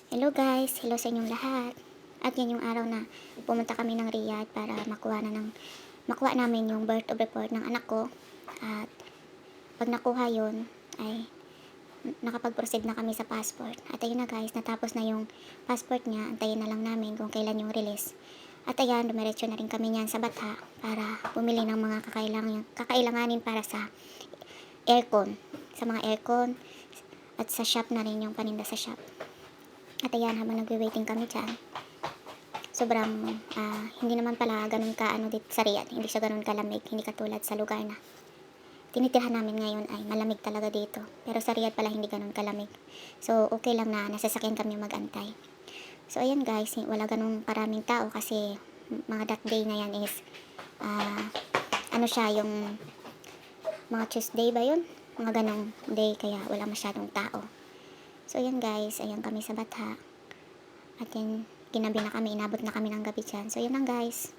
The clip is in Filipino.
Hello guys, hello sa inyong lahat. At yan yung araw na pumunta kami ng Riyadh para makuha namin yung birth of report ng anak ko. At pag nakuha yun, ay nakapag-proceed na kami sa passport. At ayun na guys, natapos na yung passport niya. Antayin na lang namin kung kailan yung release. At ayan, dumiretso na rin kami niyan sa Batha para bumili ng mga kakailanganin para sa aircon. Sa mga aircon at sa shop na rin yung paninda sa shop. At ayan, habang nagwe-waiting kami dyan, sobrang hindi naman pala ganun ka ano dito sa Riyadh, hindi siya ganun kalamig, hindi katulad sa lugar na tinitirhan namin ngayon ay malamig talaga dito. Pero sa Riyadh pala hindi ganun kalamig. So okay lang na nasasakyan kami magantay. So ayan guys, wala ganun karaming tao kasi mga that day na yan is ano siya yung mga Tuesday ba yun? Mga ganong day kaya wala masyadong tao. So ayan guys, ayan kami sa Batha. At yan, ginabi na kami, inabot na kami ng gabi dyan. So yun lang guys.